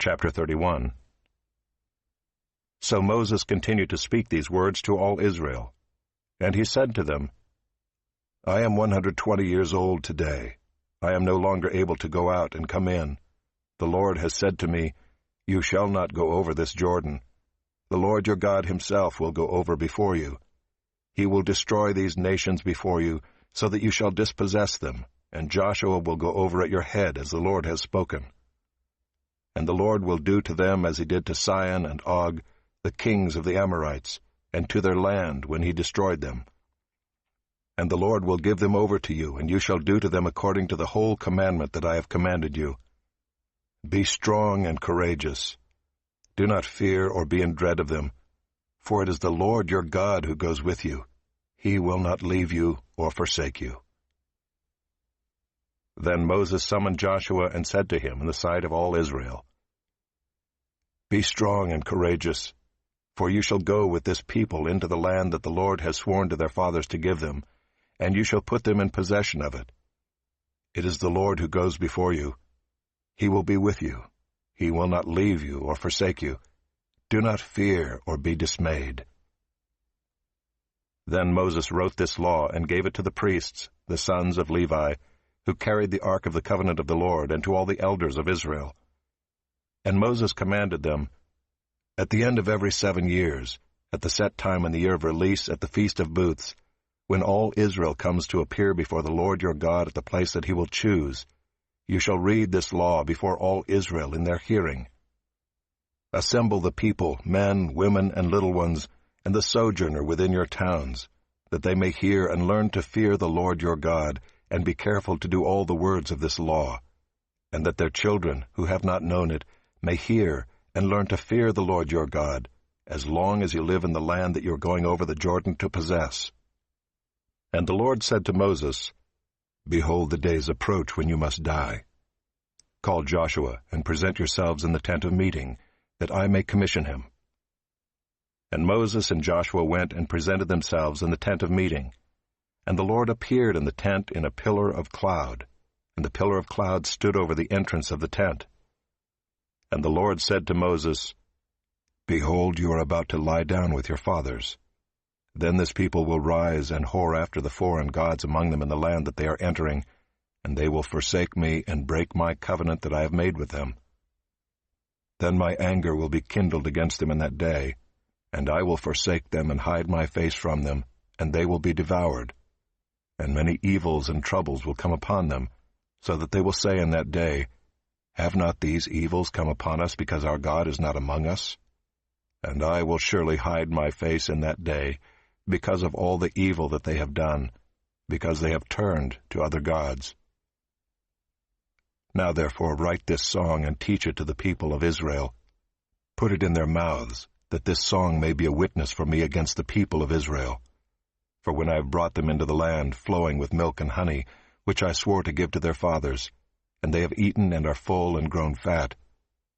Chapter 31. So Moses continued to speak these words to all Israel. And he said to them, I am 120 years old today. I am no longer able to go out and come in. The Lord has said to me, You shall not go over this Jordan. The Lord your God himself will go over before you. He will destroy these nations before you, so that you shall dispossess them, and Joshua will go over at your head as the Lord has spoken. And the Lord will do to them as he did to Sihon and Og, the kings of the Amorites, and to their land when he destroyed them. And the Lord will give them over to you, and you shall do to them according to the whole commandment that I have commanded you. Be strong and courageous. Do not fear or be in dread of them, for it is the Lord your God who goes with you. He will not leave you or forsake you. Then Moses summoned Joshua and said to him in the sight of all Israel, Be strong and courageous, for you shall go with this people into the land that the Lord has sworn to their fathers to give them, and you shall put them in possession of it. It is the Lord who goes before you. He will be with you. He will not leave you or forsake you. Do not fear or be dismayed. Then Moses wrote this law and gave it to the priests, the sons of Levi, who carried the ark of the covenant of the Lord, and to all the elders of Israel. And Moses commanded them, At the end of every 7 years, at the set time in the year of release at the Feast of Booths, when all Israel comes to appear before the Lord your God at the place that he will choose, you shall read this law before all Israel in their hearing. Assemble the people, men, women, and little ones, and the sojourner within your towns, that they may hear and learn to fear the Lord your God, and be careful to do all the words of this law, and that their children, who have not known it, may hear and learn to fear the Lord your God, as long as you live in the land that you are going over the Jordan to possess. And the Lord said to Moses, Behold, the days approach when you must die. Call Joshua, and present yourselves in the tent of meeting, that I may commission him. And Moses and Joshua went and presented themselves in the tent of meeting. And the Lord appeared in the tent in a pillar of cloud, and the pillar of cloud stood over the entrance of the tent. And the Lord said to Moses, Behold, you are about to lie down with your fathers. Then this people will rise and whore after the foreign gods among them in the land that they are entering, and they will forsake me and break my covenant that I have made with them. Then my anger will be kindled against them in that day, and I will forsake them and hide my face from them, and they will be devoured. And many evils and troubles will come upon them, so that they will say in that day, Have not these evils come upon us because our God is not among us? And I will surely hide my face in that day, because of all the evil that they have done, because they have turned to other gods. Now therefore write this song and teach it to the people of Israel. Put it in their mouths, that this song may be a witness for me against the people of Israel. For when I have brought them into the land flowing with milk and honey, which I swore to give to their fathers, and they have eaten and are full and grown fat,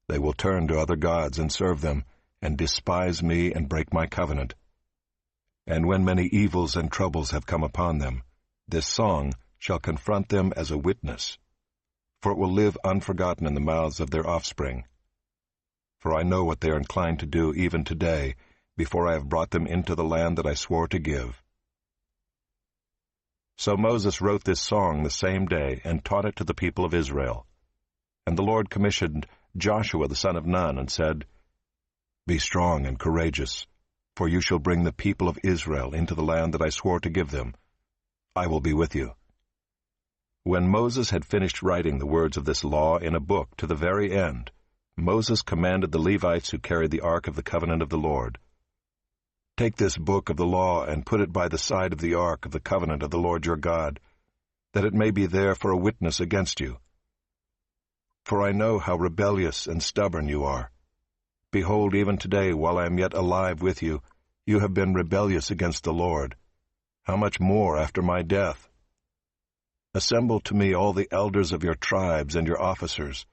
they will turn to other gods and serve them, and despise me and break my covenant. And when many evils and troubles have come upon them, this song shall confront them as a witness, for it will live unforgotten in the mouths of their offspring. For I know what they are inclined to do even today, before I have brought them into the land that I swore to give. So Moses wrote this song the same day, and taught it to the people of Israel. And the Lord commissioned Joshua the son of Nun, and said, Be strong and courageous, for you shall bring the people of Israel into the land that I swore to give them. I will be with you. When Moses had finished writing the words of this law in a book to the very end, Moses commanded the Levites who carried the ark of the covenant of the Lord, Take this book of the law and put it by the side of the ark of the covenant of the Lord your God, that it may be there for a witness against you. For I know how rebellious and stubborn you are. Behold, even today, while I am yet alive with you, you have been rebellious against the Lord. How much more after my death? Assemble to me all the elders of your tribes and your officers,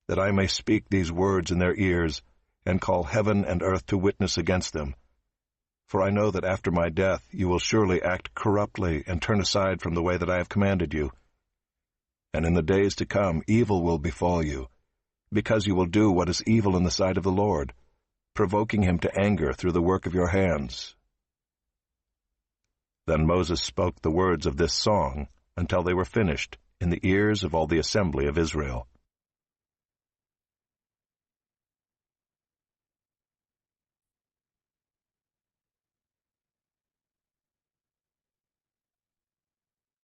that I may speak these words in their ears, and call heaven and earth to witness against them. For I know that after my death you will surely act corruptly and turn aside from the way that I have commanded you. And in the days to come evil will befall you, because you will do what is evil in the sight of the Lord, provoking him to anger through the work of your hands." Then Moses spoke the words of this song until they were finished in the ears of all the assembly of Israel.